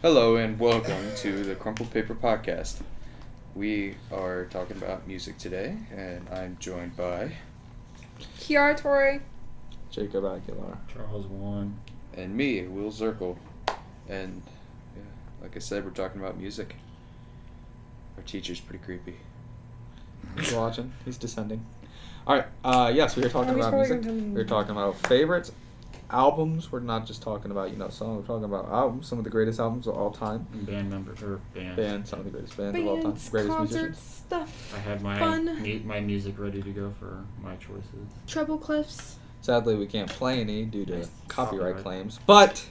Hello and welcome to the Crumpled Paper Podcast. We are talking about music today, and I'm joined by Kiara Torre. Jacob Aguilar. Charles One. and me, Will Zirkle. And yeah, like I said, we're talking about music. Our teacher's pretty creepy. He's watching. He's descending. All right. Yes, we were talking about music. We were talking about favorites, albums. We're not just talking about songs. We're talking about albums. Some of the greatest albums of all time. And band members or bands. Bands. Some of the greatest bands of all time. Greatest concerts, musicians. stuff. I had my fun. my music ready to go for my choices. Treble clefs. Sadly, we can't play any due to copyright Copyright. claims. But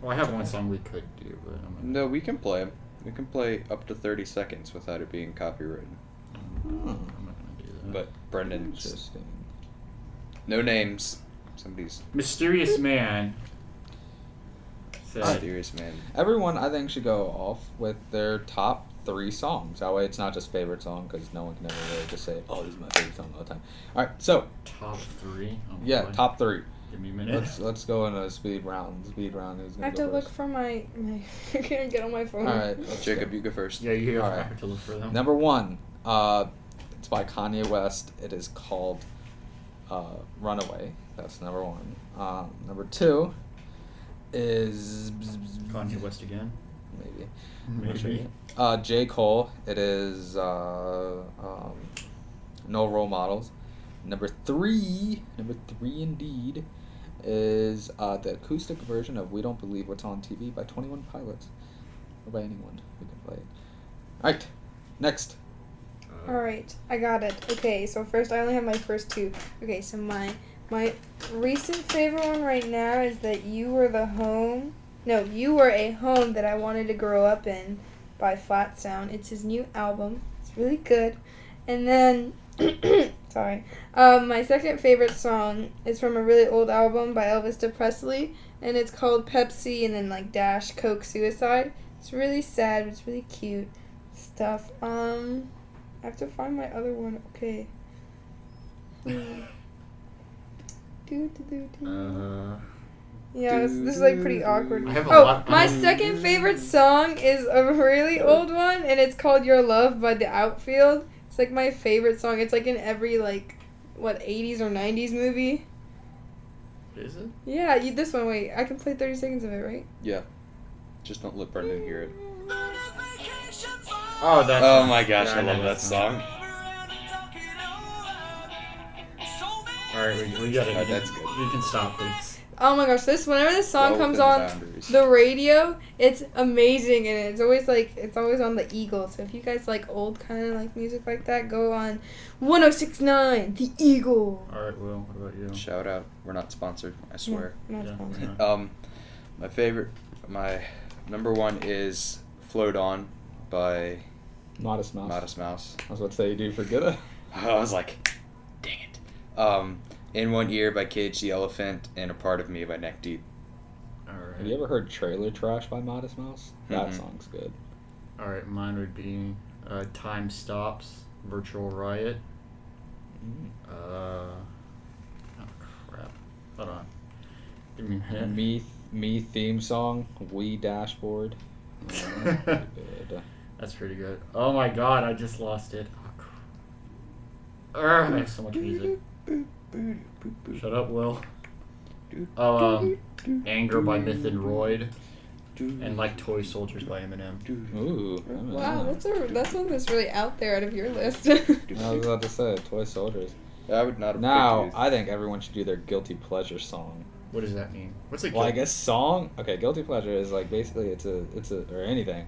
Well, I have one song we could do, but I'm No, we can play them. We can play up to 30 seconds without it being copyrighted. I'm not gonna do that. But Brendan's interesting. no names. Somebody's Mysterious Man said, mysterious man. Everyone, I think, should go off with their top 3 songs. That way, it's not just favorite song because no one can ever really just say, "Oh, this is my favorite song all the time." All right. So top 3. Oh, yeah, boy. top 3. Give me a minute. Let's go in a speed round. Who's I gonna have go to look first? for my. I can't get on my phone. All right, let's Jacob, go. you go first. Yeah, you All have right. to look for them. Number 1, it's by Kanye West. It is called "Runaway." That's number 1. Number 2 is Kanye West again. maybe. Maybe. J. Cole. It is No Role Models. Number 3 indeed, is the acoustic version of "We Don't Believe What's on TV" by 21 Pilots, or by anyone who can play it. All right, next. Alright, I got it. Okay, so first I only have my first 2. Okay, so my recent favorite one right now is that You Were a Home That I Wanted to Grow Up In by Flat Sound. It's his new album. It's really good. And then sorry. My second favorite song is from a really old album by Elvis Presley, and it's called Pepsi and then like dash Coke Suicide. It's really sad, but it's really cute stuff. I have to find my other one. Okay. Yeah, this is like pretty awkward. I have a Oh, lot- my second favorite song is a really old one, and it's called Your Love by The Outfield. It's like my favorite song. It's like in every 80s or 90s movie. Is it? Yeah, this one, wait. I can play 30 seconds of it, right? Yeah. Just don't let Brendan hear it. Oh, that's. Oh my gosh, yeah, I love know that song. All right, we got it. Alright, that's good. You can stop, please. Oh my gosh, whenever this song Well comes within on boundaries. the radio, it's amazing, and it's always on the Eagle. So if you guys like old kind of like music like that, go on 106.9 The Eagle. All right, Will. What about you? Shout out. We're not sponsored, I swear. No, not Yeah, sponsored. yeah. My number 1 is "Float On" by Modest Mouse. Modest Mouse. I was about to say, do you forget it? I was like, dang it. "In One Ear" by Cage the Elephant, and "A Part of Me" by Neck Deep. All right. Have you ever heard "Trailer Trash" by Modest Mouse? That Mhm. song's good. All right, mine would be "Time Stops" Virtual Riot. Oh crap! Hold on. Give me a minute. Me theme song, "We Dashboard." That's pretty good. That's pretty good. Oh my god, I just lost it. I have so much music. Shut up, Will. Oh, "Anger" by Myth and Royd, and like "Toy Soldiers" by Eminem. Ooh. Wow, that's one that's really out there out of your list. I was about to say, Toy Soldiers. I would not have Now, picked I think everyone should do their guilty pleasure song. What does that mean? What's a Well, I guess song. Okay, guilty pleasure is like basically it's a or anything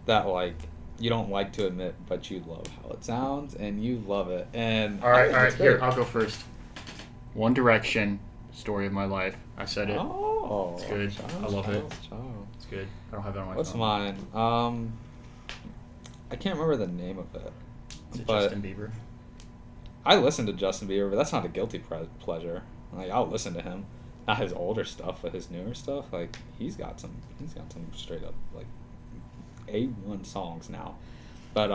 that like you don't like to admit, but you love how it sounds and you love it. And All right, I think it's Here, great. I'll go first. "One Direction," "Story of My Life." I said it. Oh, It's good. I love it. Charles. It's good. I don't have it on my What's phone. mine? I can't remember the name of it. Is it but Justin Bieber? I listen to Justin Bieber, but that's not a guilty pleasure. Like I'll listen to him, not his older stuff, but his newer stuff. Like he's got some straight up like A1 songs now. But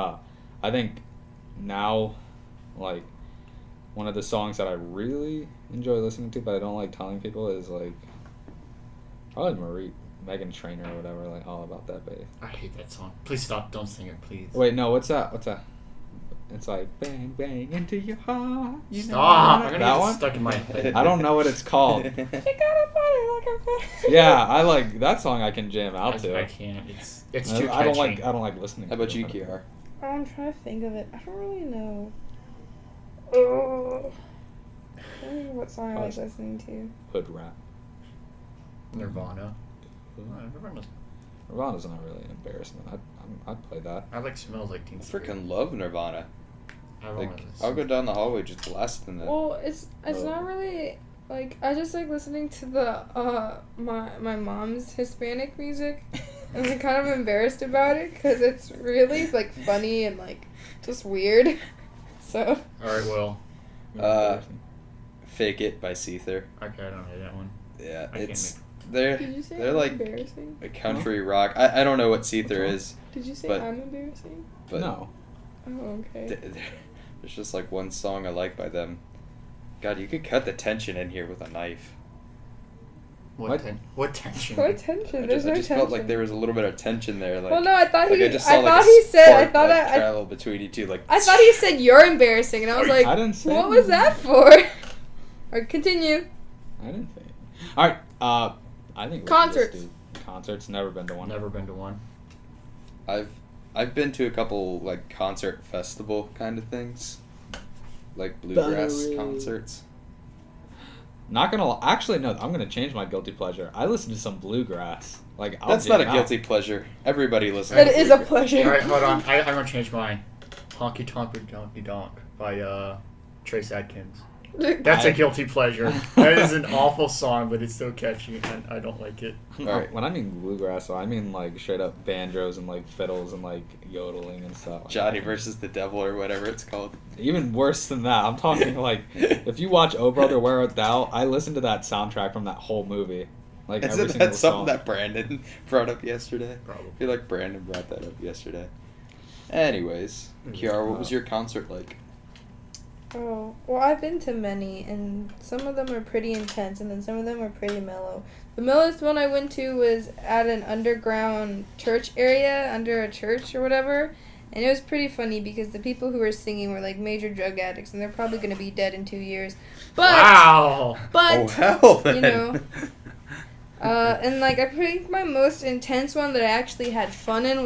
I think now, like one of the songs that I really enjoy listening to, but I don't like telling people is like probably Megan Trainor or whatever, like All About That Bass. I hate that song. Please stop. Don't sing it, please. Wait, no, what's that? It's like bang bang into your heart. You Stop! know I'm gonna that get one? this stuck in my head. I don't know what it's called. She got a body like a fish. Yeah, I like that song. I can jam out I to. can't. It's too catchy. I don't like listening. How about to you, it. Kiara? I'm trying to think of it. I don't really know. Oh. I don't remember what song I was listening to. Hood rap. Nirvana. Nirvana's not really an embarrassment. I'd play that. I like Smells Like Teen I Spirit. freaking love Nirvana. I Like, I'll go down the hallway just blasting that. Well, it's not really like I just like listening to the my mom's Hispanic music. I'm like, kind of embarrassed about it because it's really like funny and like just weird. So. All right, well. Fake It by Seether. Okay, I don't know that one. Yeah, I Did you say they're I'm like embarrassing? a country rock. I don't know what Seether is. Did you say but- I'm embarrassing? But No. Oh, okay. there's just like one song I like by them. God, you could cut the tension in here with a knife. What? What tension? What tension? There's no I just tension. felt like there was a little bit of tension there. Like, Well, no, I thought like he. I just saw like thought a he said. I spark, thought like, I. travel between you two. Like I thought he said you're embarrassing, and I was like, I didn't say what was that for? Or continue. I didn't say. All right. I think we should just Concerts. do concerts. Never been to one. Never been to one. I've been to a couple like concert festival kind of things, like bluegrass Battery. concerts. Not gonna. Actually, no. I'm gonna change my guilty pleasure. I listen to some bluegrass. Like That's not a guilty pleasure. Everybody listens. It to is a bluegrass. pleasure. All right, hold on. I'm gonna change mine. Honky Tonk or Donkey Donk by Trace Adkins. That's a guilty pleasure. That is an awful song, but it's so catchy, and I don't like it. Alright. When I mean bluegrass, though, I mean like straight up banjos and like fiddles and like yodeling and stuff. Johnny versus the Devil or whatever it's called. Even worse than that. I'm talking like if you watch Oh Brother Where Art Thou, I listened to that soundtrack from that whole movie. Like every Isn't single that something song. that Brandon brought up yesterday? Probably. I feel like Brandon brought that up yesterday. Anyways, Kiara, what was your concert like? Oh, well, I've been to many, and some of them are pretty intense, and then some of them are pretty mellow. The mellowest one I went to was at an underground church area, under a church or whatever, and it was pretty funny because the people who were singing were, like, major drug addicts, and they're probably going to be dead in 2 years. But, Wow! but, Oh hell, then. you know, and, like, I think my most intense one that I actually had fun in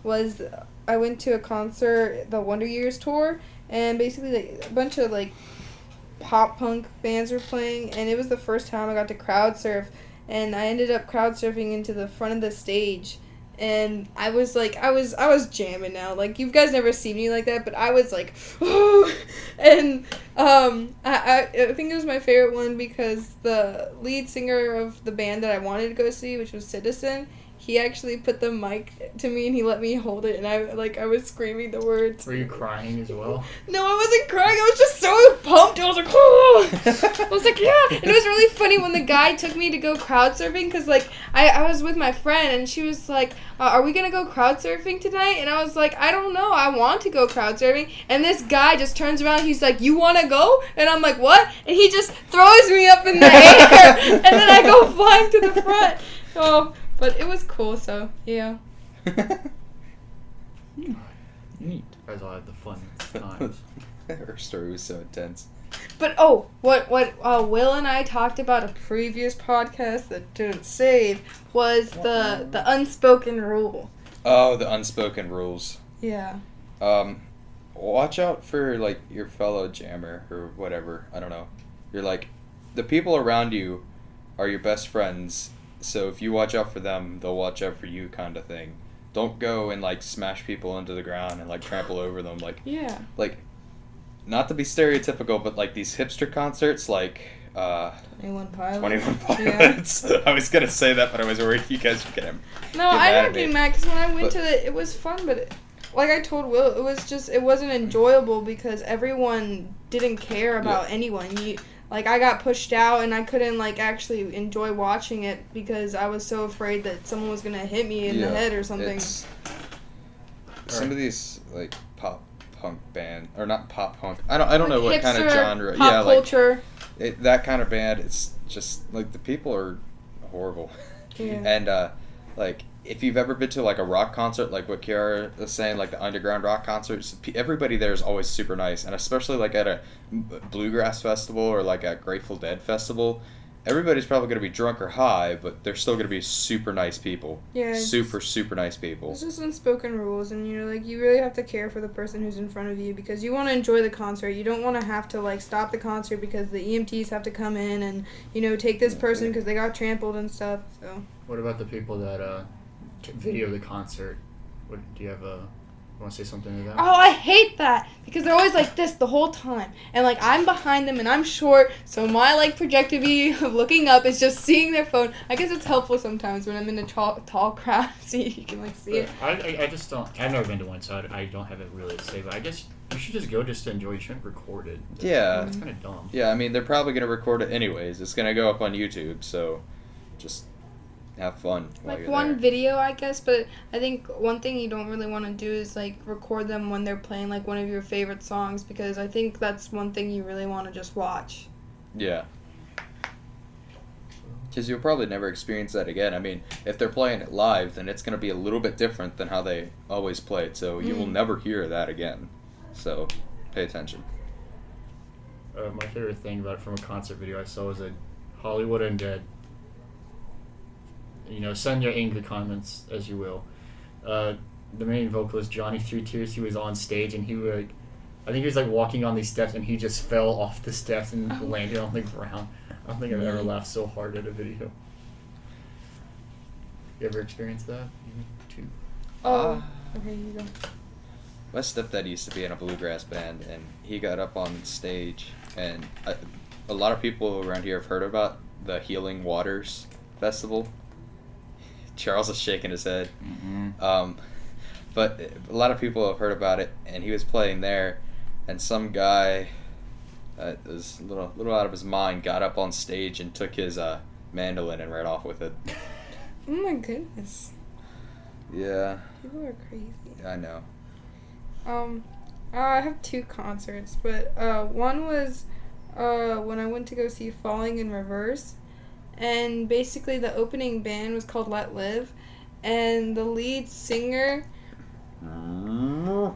was I went to a concert, the Wonder Years tour, and basically, like, a bunch of, like, pop punk bands were playing, and it was the first time I got to crowd surf, and I ended up crowd surfing into the front of the stage, and I was jamming now. Like, you guys never seen me like that, but I was like, and I think it was my favorite one because the lead singer of the band that I wanted to go see, which was Citizen, he actually put the mic to me and he let me hold it, and I was screaming the words. Were you crying as well? No, I wasn't crying. I was just so pumped. I was like, oh! I was like, yeah. And it was really funny when the guy took me to go crowd surfing because, like, I was with my friend and she was like, are we going to go crowd surfing tonight? And I was like, I don't know. I want to go crowd surfing. And this guy just turns around. He's like, you want to go? And I'm like, what? And he just throws me up in the air. And then I go flying to the front. Oh, but it was cool, so, yeah. Neat. Guys all had the fun times. Her story was so intense. But what Will and I talked about a previous podcast that didn't save was the unspoken rule. Oh, the unspoken rules. Yeah. Watch out for like your fellow jammer or whatever. I don't know. You're like, the people around you are your best friends. So if you watch out for them, they'll watch out for you, kind of thing. Don't go and like smash people into the ground and like trample over them. Like, Yeah. like, not to be stereotypical, but like these hipster concerts, like 21 Pilots. 21 Pilots. I was gonna say that, but I was worried you guys would get him. No, I'm not getting mad because when I went to it was fun, but like I told Will, it wasn't enjoyable because everyone didn't care about anyone. I got pushed out and I couldn't like actually enjoy watching it because I was so afraid that someone was gonna hit me in the head or something. Some of these like pop punk band or not pop punk. I don't know what kind of hipster, genre. Pop culture. That kind of band. It's just like the people are horrible. Yeah. And like if you've ever been to like a rock concert, like what Kiara was saying, like the underground rock concerts, everybody there is always super nice, and especially like at a bluegrass festival or like a Grateful Dead festival, everybody's probably going to be drunk or high, but they're still going to be super nice people. Yeah. Super nice people. It's just unspoken rules, and you're like, you really have to care for the person who's in front of you because you want to enjoy the concert. You don't want to have to like stop the concert because the EMTs have to come in and take this person because they got trampled and stuff. So. What about the people that video the concert? What do you have want to say something to that? Oh, I hate that because they're always like this the whole time, and like I'm behind them and I'm short, so my like projected view of looking up is just seeing their phone. I guess it's helpful sometimes when I'm in a tall crowd, so you can like see it. I just don't. I've never been to one, so I don't have it really to say. But I guess you should just go just to enjoy. You shouldn't record it. Yeah. That's kind of dumb. Yeah, I mean they're probably going to record it anyways. It's going to go up on YouTube, so just have fun while Like you're one there. video, I guess, but I think one thing you don't really want to do is like record them when they're playing like one of your favorite songs because I think that's one thing you really want to just watch. Yeah. Because you'll probably never experience that again. I mean, if they're playing it live, then it's going to be a little bit different than how they always play it, so you will never hear that again. So, pay attention. My favorite thing about it from a concert video I saw was a Hollywood Undead. Send your angry comments as you will. The main vocalist Johnny Three Tears, he was on stage and I think he was like walking on these steps and he just fell off the steps and landed on the ground. I don't think I've ever laughed so hard at a video. You ever experienced that? You too. Oh, okay, you go. My stepdad used to be in a bluegrass band, and he got up on stage, and a lot of people around here have heard about the Healing Waters Festival. Charles is shaking his head. Mm-hmm. But a lot of people have heard about it, and he was playing there, and some guy that was a little out of his mind got up on stage and took his mandolin and ran off with it. Oh my goodness. Yeah. People are crazy. I know. I have two concerts, but one was when I went to go see Falling in Reverse, and basically the opening band was called Let Live, and the lead singer, the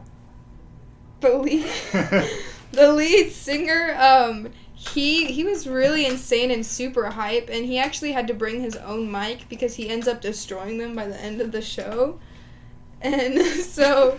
lead singer, he was really insane and super hype, and he actually had to bring his own mic because he ends up destroying them by the end of the show. And so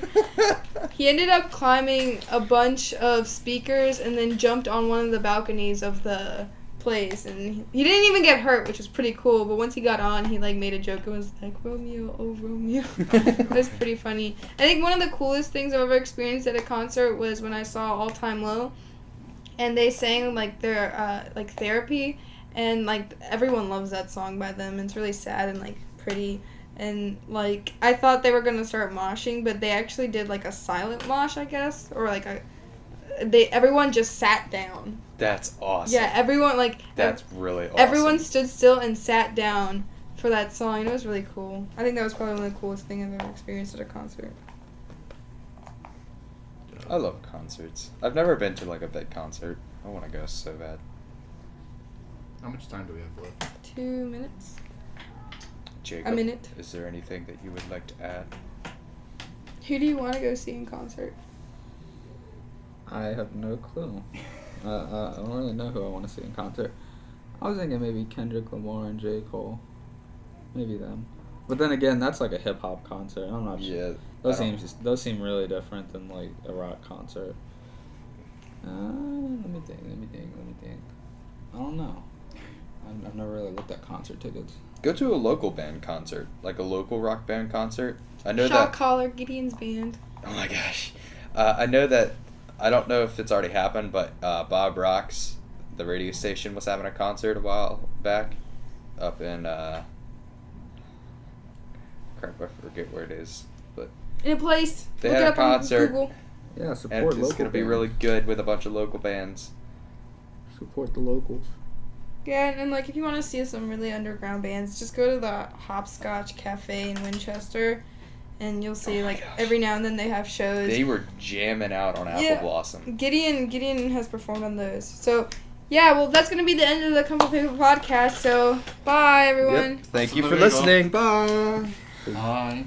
he ended up climbing a bunch of speakers and then jumped on one of the balconies of the place, and he didn't even get hurt, which was pretty cool. But once he got on, he like made a joke and was like, "Romeo, oh Romeo." It was pretty funny. I think one of the coolest things I've ever experienced at a concert was when I saw All Time Low, and they sang like their like Therapy, and like everyone loves that song by them. It's really sad and like pretty. And, like, I thought they were going to start moshing, but they actually did, like, a silent mosh, I guess. Or, like, everyone just sat down. That's awesome. Yeah, everyone, like... That's really awesome. Everyone stood still and sat down for that song. It was really cool. I think that was probably one of the coolest things I've ever experienced at a concert. I love concerts. I've never been to, like, a big concert. I want to go so bad. How much time do we have left? 2 minutes. Jacob, A minute. is there anything that you would like to add? Who do you want to go see in concert? I have no clue. I don't really know who I want to see in concert. I was thinking maybe Kendrick Lamar and J. Cole. Maybe them. But then again, that's like a hip hop concert. I'm not sure. Yeah. Those seem really different than like a rock concert. Let me think. I don't know. I've never really looked at concert tickets. Go to a local band concert, like a local rock band concert. I know Shaw that. Collar, Gideon's band. Oh my gosh, I know that. I don't know if it's already happened, but Bob Rocks, the radio station, was having a concert a while back, up in crap, I forget where it is, but In a place. They Look had it a up on concert. Google. Yeah, support and local it's gonna be bands. really good with a bunch of local bands. Support the locals. Yeah, and like if you want to see some really underground bands, just go to the Hopscotch Cafe in Winchester, and you'll see like every now and then they have shows. They were jamming out on Apple Yeah. Blossom. Gideon has performed on those. So Yeah, well, that's going to be the end of the Crumpled Paper podcast. So, bye, everyone. Yep. Thank you So for there you go. listening. Bye. Bye.